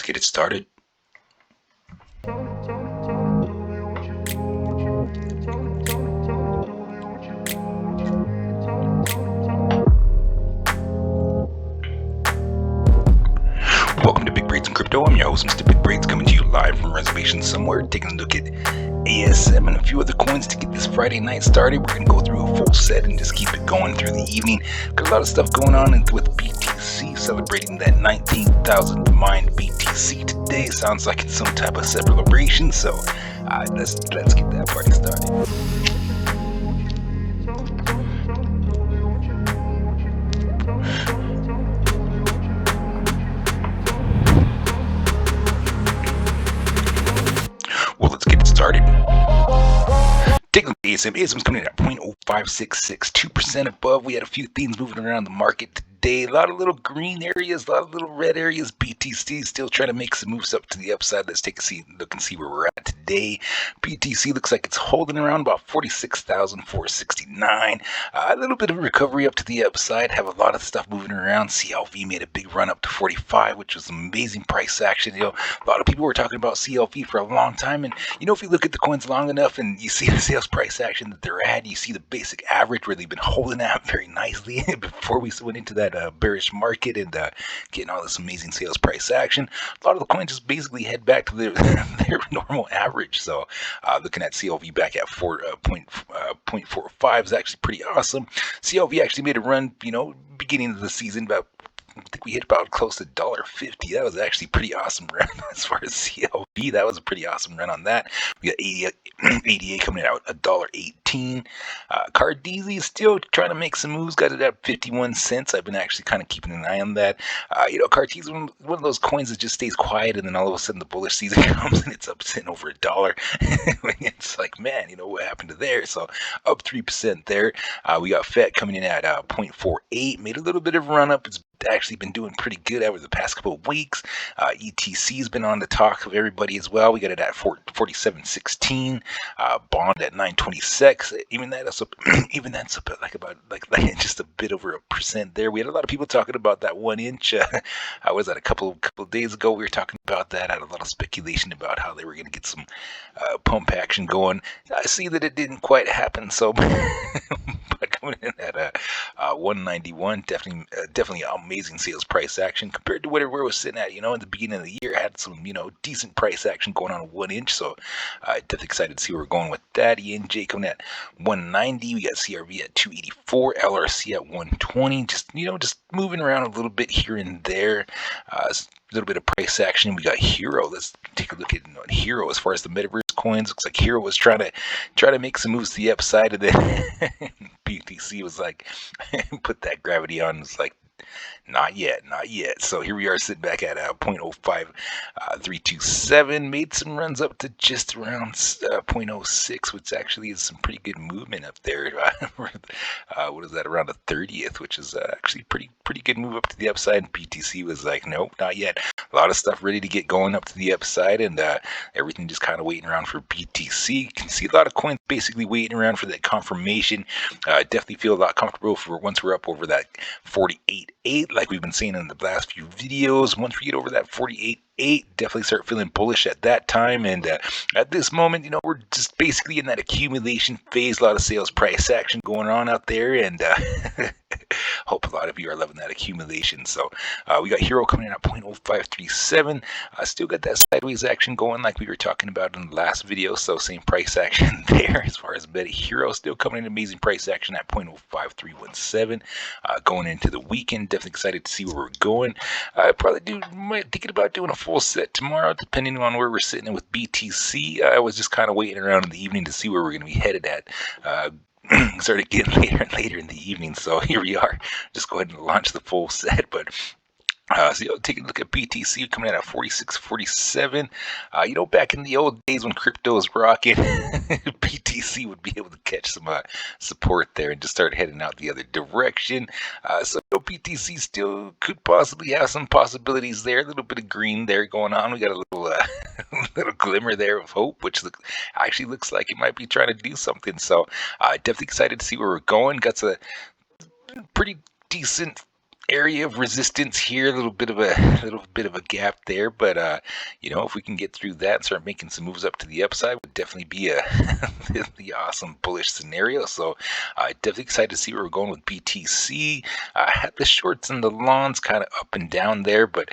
get it started. Welcome to Big Braids and Crypto. I'm your host, Mr. Big Braids, coming to you live from reservation somewhere, taking a look at ASM and a few other coins to get this Friday night started. We're going to go through a full set and just keep it going through the evening. Got a lot of stuff going on with BTC, celebrating that 19,000 mined BTC today. Sounds like it's some type of celebration, so let's get that party started. Well, let's get it started. Taking the ASM's coming in at 0.0566, 2% above. We had a few things moving around the market today. A lot of little green areas, a lot of little red areas. BTC still trying to make some moves up to the upside. Let's take a look and see where we're at today. BTC looks like it's holding around about 46,469. A little bit of a recovery up to the upside. Have a lot of stuff moving around. CLV made a big run up to 45, which was amazing price action. A lot of people were talking about CLV for a long time, and if you look at the coins long enough and you see the sales price action that they're at, you see the basic average where they've been holding out very nicely before we went into that bearish market and getting all this amazing sales price action. A lot of the coins just basically head back to their normal average. So looking at CLV back at 0.45 is actually pretty awesome. CLV actually made a run, beginning of the season about, I think we hit about close to $1.50. That was actually pretty awesome run as far as CLV. That was a pretty awesome run on that. We got ADA coming out $1.18. Cardezy still trying to make some moves. Got it at 51 cents. I've been actually kind of keeping an eye on that. Cardezy one of those coins that just stays quiet, and then all of a sudden the bullish season comes and it's up sitting over $1. It's like, man, what happened to there? So up 3% there. We got FET coming in at 0.48. Made a little bit of a run up. It's actually been doing pretty good over the past couple of weeks. ETC has been on the talk of everybody as well. We got it at 47.16. Bond at 9.26. Even that's up about just a bit over 1% there. We had a lot of people talking about that 1 inch. I was at a couple of days ago. We were talking about that. I had a lot of speculation about how they were going to get some pump action going. I see that it didn't quite happen. So, but coming in at 191, definitely amazing sales price action compared to whatever it was sitting at. In the beginning of the year, had some decent price action going on 1 inch. So definitely excited to see where we're going with that. ENJ coming at 190. We got CRV at 284. LRC at 120. Just moving around a little bit here and there. A little bit of price action. We got Hero. Let's take a look at Hero as far as the metaverse coins. Looks like Hero was trying to make some moves to the upside, and then BTC was like, put that gravity on. It's like, not yet. So here we are sitting back at 0.05327. Made some runs up to just around 0.06, which actually is some pretty good movement up there. What is that, around the 30th, which is actually pretty good move up to the upside. And BTC was like, nope, not yet. A lot of stuff ready to get going up to the upside, and everything just kind of waiting around for BTC. You can see a lot of coins basically waiting around for that confirmation. Definitely feel a lot comfortable for once we're up over that 48.8, like we've been seeing in the last few videos. Once we get over that 48.8, definitely start feeling bullish at that time. And at this moment, we're just basically in that accumulation phase. A lot of sales price action going on out there, and hope a lot of you are loving that accumulation. So we got Hero coming in at 0.0537. Still got that sideways action going like we were talking about in the last video. So same price action there as far as Meta Hero. Still coming in amazing price action at 0.05317. Going into the weekend, definitely excited to see where we're going. Might thinking about doing a full set tomorrow, depending on where we're sitting with BTC. I was just kind of waiting around in the evening to see where we're going to be headed at. Started getting later and later in the evening, so here we are. Just go ahead and launch the full set, but taking a look at BTC coming in at 46.47. Back in the old days when crypto was rocking, BTC would be able to catch some support there and just start heading out the other direction. So BTC still could possibly have some possibilities there. A little bit of green there going on. We got a little little glimmer there of hope, which actually looks like it might be trying to do something. So definitely excited to see where we're going. Got a pretty decent area of resistance here, little bit of a gap there, but if we can get through that and start making some moves up to the upside, would definitely be a the awesome bullish scenario. So definitely excited to see where we're going with BTC. Had the shorts and the longs kind of up and down there, but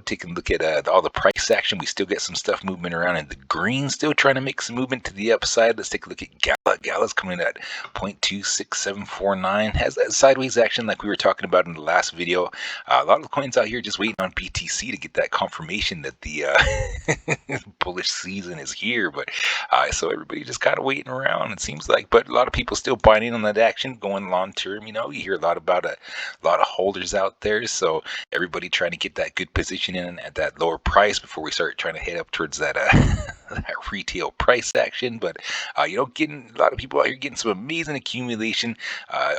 taking a look at all the price action, we still get some stuff moving around in the green, still trying to make some movement to the upside. Let's take a look at Gala. Gala's coming in at 0.26749, has that sideways action like we were talking about in the last video. A lot of coins out here just waiting on BTC to get that confirmation that the bullish season is here. But so everybody just kind of waiting around, it seems like. But a lot of people still buying in on that action, going long term. You hear a lot about a lot of holders out there. So everybody trying to get that good position in at that lower price before we start trying to head up towards that that retail price action. But getting a lot of people out here getting some amazing accumulation.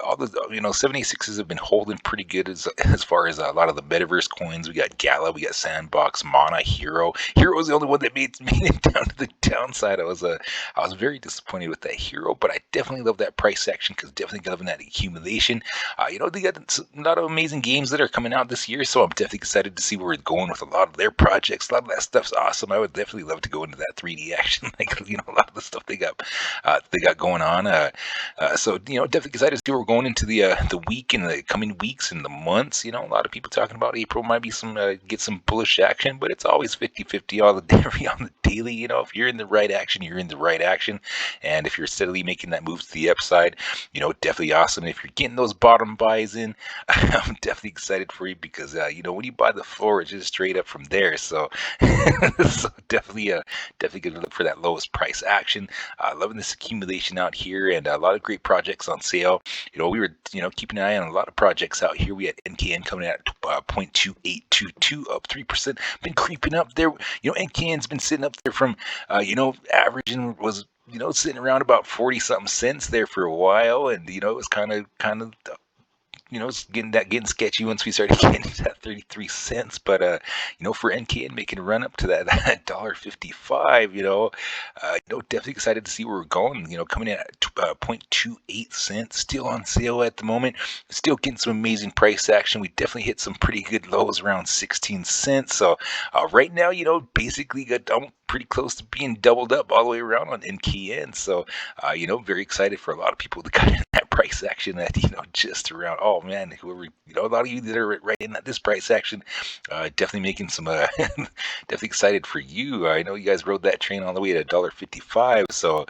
All the 76s have been holding pretty good as far as a lot of the metaverse coins. We got Gala, we got Sandbox, Mana, Hero. Hero was the only one that made it down to the downside. I was very disappointed with that Hero, but I definitely love that price action because definitely loving that accumulation. They got a lot of amazing games that are coming out this year, so I'm definitely excited to see where we're going with a lot of their projects. A lot of that stuff's awesome. I would definitely love to go into that 3D action, like a lot of the stuff they got going on. So definitely excited to see where we're going into the week and the coming weeks and the months. A lot of people talking about April might be get some bullish action, but it's always 50-50 all the day on the daily. If you're in the right action, you're in the right action, and if you're steadily making that move to the upside, definitely awesome. If you're getting those bottom buys in, I'm definitely excited for you because when you buy the floor, it's just straight up from there. So, so definitely gonna look for that lowest price action. Loving this accumulation out here and a lot of great projects on sale. We were keeping an eye on a lot of projects out here. We had NKN coming at 0.2822, up 3%. Been creeping up there. NKN's been sitting up there from averaging was sitting around about 40 something cents there for a while, and it was kind of it's getting sketchy once we started getting to that 33 cents. But for NKN making a run up to that $1.55, definitely excited to see where we're going. Coming in at 0.28 cents, still on sale at the moment. Still getting some amazing price action. We definitely hit some pretty good lows around 16 cents. So right now, basically got pretty close to being doubled up all the way around on NKN. So, very excited for a lot of people to cut in that price action at, just around, oh man, whoever, a lot of you that are right in this price action, definitely making some, definitely excited for you. I know you guys rode that train all the way to $1.55. So,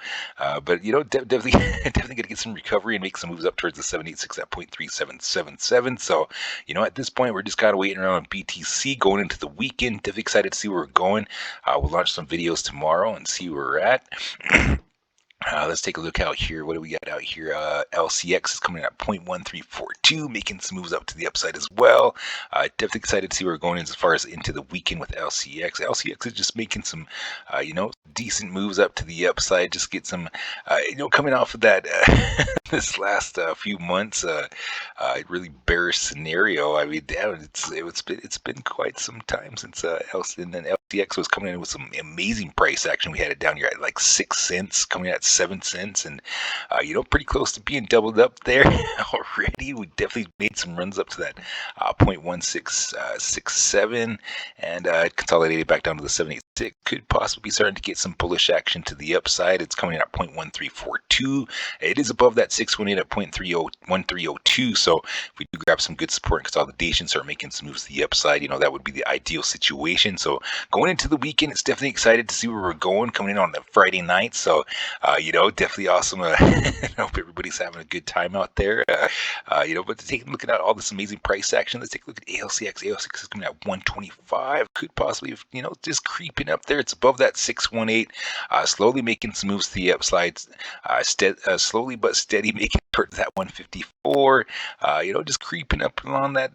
but, definitely, definitely going to get some recovery and make some moves up towards the 786 at 0.3777. So, at this point, we're just kind of waiting around on BTC going into the weekend. Definitely excited to see where we're going. We'll launch some videos tomorrow and see where we're at. Let's take a look out here. What do we got out here? LCX is coming at 0.1342, making some moves up to the upside as well. Definitely excited to see where we're going as far as into the weekend with LCX. LCX is just making some, decent moves up to the upside. Just get some, coming off of that this last few months, really bearish scenario. I mean, damn, it's been quite some time since LCX was coming in with some amazing price action. We had it down here at like 6 cents, coming at 7 cents, and pretty close to being doubled up there already. We definitely made some runs up to that 0.1667 and consolidated back down to the 786. Could possibly be starting to get some bullish action to the upside. It's coming in at 0.1342. It is above that 618 at 0.1302. So if we do grab some good support and consolidation, start making some moves to the upside, that would be the ideal situation. So going into the weekend, it's definitely excited to see where we're going, coming in on the Friday night. So, definitely awesome. I hope everybody's having a good time out there. But to take a look at all this amazing price action, let's take a look at ALCX. ALCX is coming at 125. Could possibly, just creeping up there. It's above that 618. Slowly making some moves to the upside. Slowly but steady making towards that 154. Just creeping up along that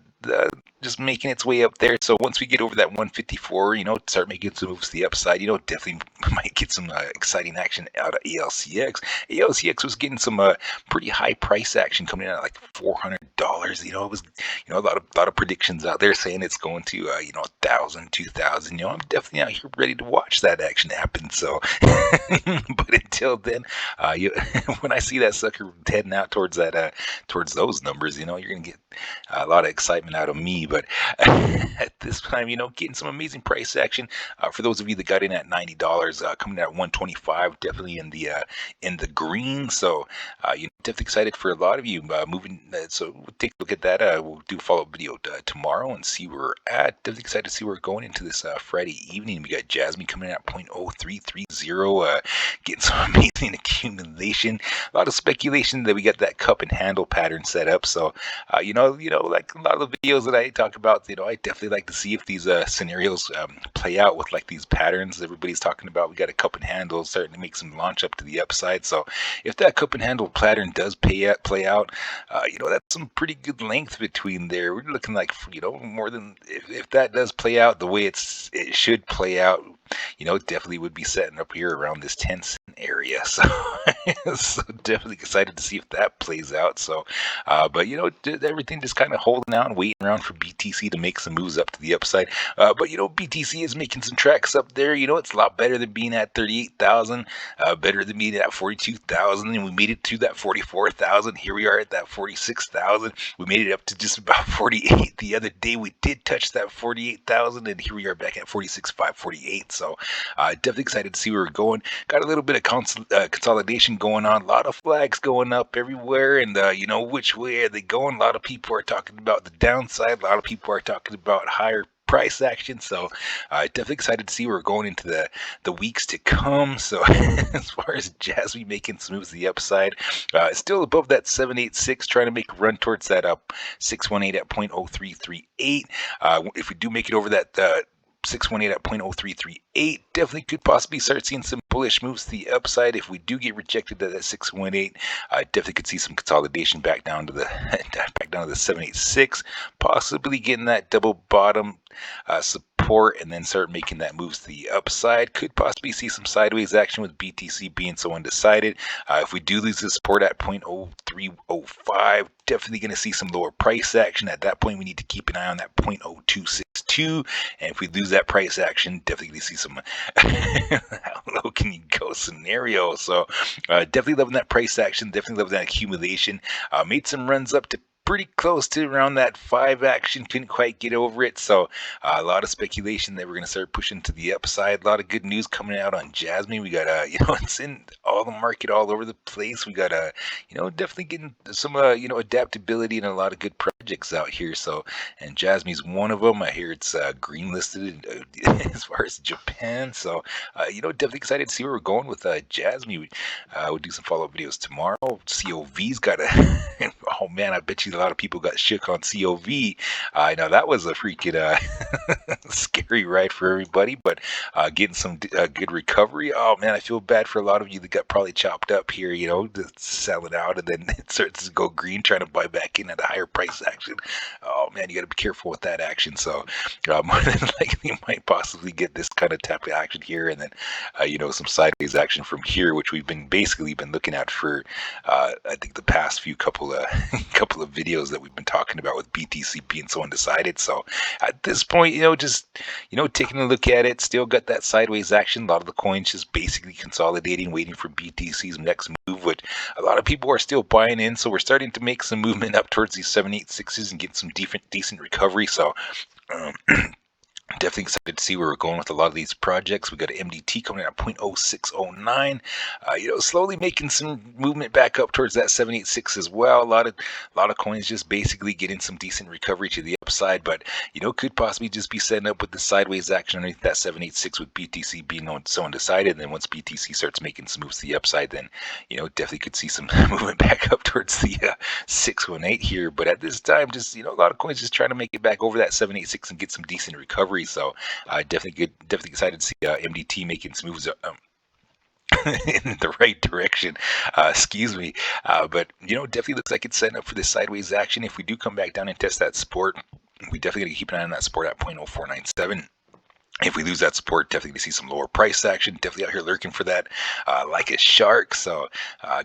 just making its way up there. So once we get over that 154, start making some moves to the upside, definitely might get some exciting action out of ALCX. ALCX was getting some pretty high price action coming in at like $400. It was, a lot of predictions out there saying it's going to, 1,000, 2,000. I'm definitely out here ready to watch that action happen. So, but until then, when I see that sucker heading out towards that, towards those numbers, you're gonna get a lot of excitement out of me. But at this time, getting some amazing price action. For those of you that got in at $90, coming in at 125, definitely in the green. So, definitely excited for a lot of you moving. So we'll take a look at that. We'll do a follow-up video tomorrow and see where we're at. Definitely excited to see where we're going into this Friday evening. We got Jasmine coming in at 0.0330, getting some amazing accumulation. A lot of speculation that we got that cup and handle pattern set up. So, like a lot of the videos that I talk about, I definitely like to see if these scenarios play out with like these patterns everybody's talking about. We got a cup and handle starting to make some launch up to the upside. So if that cup and handle pattern does play out, that's some pretty good length between there. We're looking like, more than, if that does play out the way it should play out, definitely would be setting up here around this 10-cent area. So, so definitely excited to see if that plays out. So, but everything just kind of holding out and waiting around for BTC to make some moves up to the upside. But BTC is making some tracks up there. It's a lot better than being at 38,000, better than being at 42,000, and we made it to that 44,000. Here we are at that 46,000. We made it up to just about 48 the other day. We did touch that 48,000, and here we are back at 46,548. So definitely excited to see where we're going. Got a little bit of consolidation going on. A lot of flags going up everywhere, and which way are they going? A lot of people are talking about the downside. A lot of people are talking about higher price action. So definitely excited to see where we're going into the weeks to come. So as far as Jasmine making some moves to the upside, still above that 786, trying to make a run towards that up 618 at 0.0338. If we do make it over that 618 at 0.0338, definitely could possibly start seeing some bullish moves to the upside. If we do get rejected at that 618, definitely could see some consolidation back down to the 786, possibly getting that double bottom support and then start making that moves to the upside. Could possibly see some sideways action with BTC being so undecided. If we do lose the support at 0.0305, definitely going to see some lower price action. At that point, we need to keep an eye on that 0.0262, and if we lose that price action, definitely going to see some how low can you go scenario. So definitely loving that price action, definitely loving that accumulation. Made some runs up to pretty close to around that 5 action, couldn't quite get over it. So a lot of speculation that we're going to start pushing to the upside. A lot of good news coming out on Jasmine. We got it's in all the market all over the place. We got definitely getting some adaptability and a lot of good projects out here. So, and Jasmine's one of them. I hear it's green listed as far as Japan. So definitely excited to see where we're going with Jasmine. We'll do some follow-up videos tomorrow. COV's got a oh man, I bet you a lot of people got shook on COV. I know that was a freaking scary ride for everybody, but getting some good recovery. Oh man, I feel bad for a lot of you that got probably chopped up here, to sell it out and then it starts to go green trying to buy back in at a higher price action. Oh man, you got to be careful with that action. So more than likely you might possibly get this kind of type of action here and then some sideways action from here, which we've been looking at for I think the past few couple of videos that we've been talking about with BTC being so undecided. So at this point, just taking a look at it, still got that sideways action. A lot of the coins just basically consolidating, waiting for BTC's next move, which a lot of people are still buying in. So we're starting to make some movement up towards these 786s and get some decent recovery. So definitely excited to see where we're going with a lot of these projects. We got an MDT coming in at 0.0609. Slowly making some movement back up towards that 786 as well. A lot of coins just basically getting some decent recovery to the upside, but could possibly just be setting up with the sideways action underneath that 786 with BTC being so undecided. And then once BTC starts making some moves to the upside, then definitely could see some movement back up towards the 618 here. But at this time, just a lot of coins just trying to make it back over that 786 and get some decent recovery. So definitely excited to see MDT making some moves in the right direction. Excuse me. But definitely looks like it's setting up for this sideways action. If we do come back down and test that support, We definitely got to keep an eye on that support at 0.0497. If we lose that support, definitely going to see some lower price action. Definitely out here lurking for that, like a shark. So,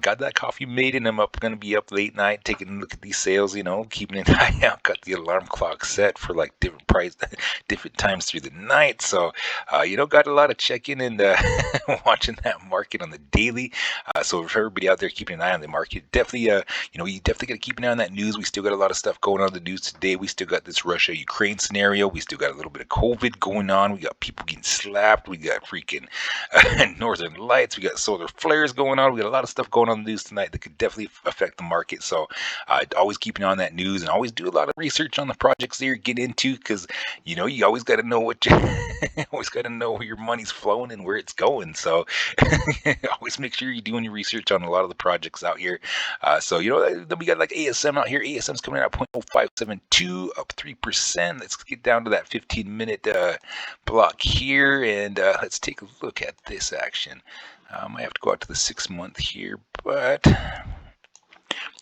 got that coffee made, and I'm going to be up late night taking a look at these sales. Keeping an eye out. Got the alarm clock set for like different price, different times through the night. So, got a lot of check-in and watching that market on the daily. So, for everybody out there keeping an eye on the market, definitely, you definitely got to keep an eye on that news. We still got a lot of stuff going on in the news today. We still got this Russia-Ukraine scenario. We still got a little bit of COVID going on. We got people getting slapped. We got freaking northern lights. We got solar flares going on. We got a lot of stuff going on in the news tonight that could definitely affect the market. So always keeping on that news and always do a lot of research on the projects that you're getting into, because you always got to know what you always got to know where your money's flowing and where it's going. So always make sure you're doing your research on a lot of the projects out here. So then we got like ASM out here. ASM's coming out at 0.0572, up 3%. Let's get down to that 15-minute block here, and let's take a look at this action. I might have to go out to the 6-month here, but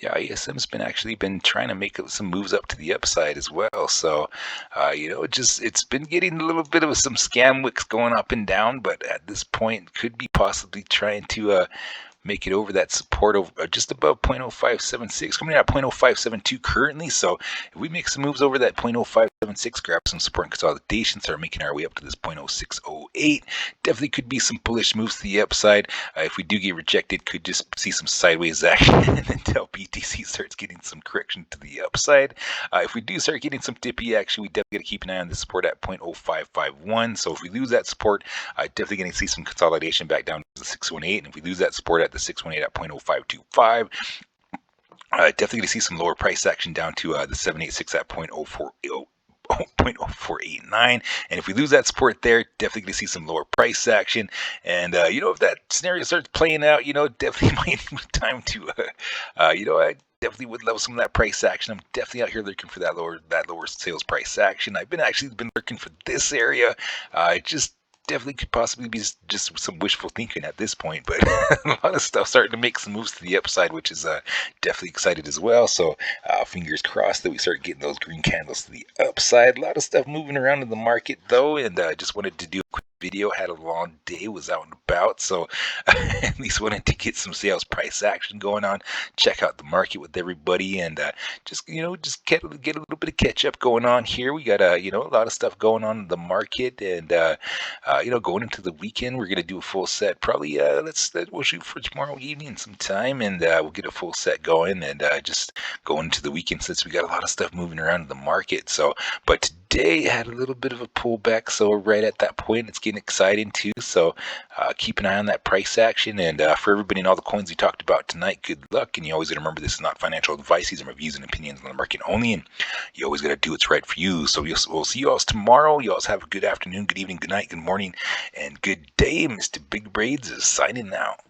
yeah, ASM's been trying to make some moves up to the upside as well. So, it's been getting a little bit of some scam wicks going up and down, but at this point, could be possibly trying to make it over that support of just above 0.0576, coming out at 0.0572 currently. So if we make some moves over that 0.0576, grab some support and consolidation, start making our way up to this 0.0608, definitely could be some bullish moves to the upside. If we do get rejected, could just see some sideways action until BTC starts getting some correction to the upside. If we do start getting some dippy action, we definitely got to keep an eye on the support at 0.0551. So if we lose that support, definitely going to see some consolidation back down to the 618. And if we lose that support at the 618 at 0.0525, definitely going to see some lower price action down to the 786 at 0.0489. And if we lose that support there, definitely going to see some lower price action. And if that scenario starts playing out, definitely might be time to I definitely would love some of that price action. I'm definitely out here looking for that lower sales price action. I've been looking for this area. Just definitely could possibly be just some wishful thinking at this point, but a lot of stuff starting to make some moves to the upside, which is definitely excited as well. So fingers crossed that we start getting those green candles to the upside. A lot of stuff moving around in the market though, and just wanted to do a quick video. Had a long day, was out and about, so at least wanted to get some sales price action going on, check out the market with everybody, and just get a little bit of catch up going on here. We got a lot of stuff going on in the market, and going into the weekend, we're gonna do a full set. Probably we'll shoot for tomorrow evening sometime, and we'll get a full set going, and just go into the weekend since we got a lot of stuff moving around in the market. So, but today had a little bit of a pullback, so right at that point, it's getting exciting too. So keep an eye on that price action, and for everybody and all the coins we talked about tonight, good luck. And you always got to remember, this is not financial advice. These are my views and opinions on the market only, and you always got to do what's right for you. So we'll see you all tomorrow. You all have a good afternoon, good evening, good night, good morning, and good day. Mr. Big Braids is signing out.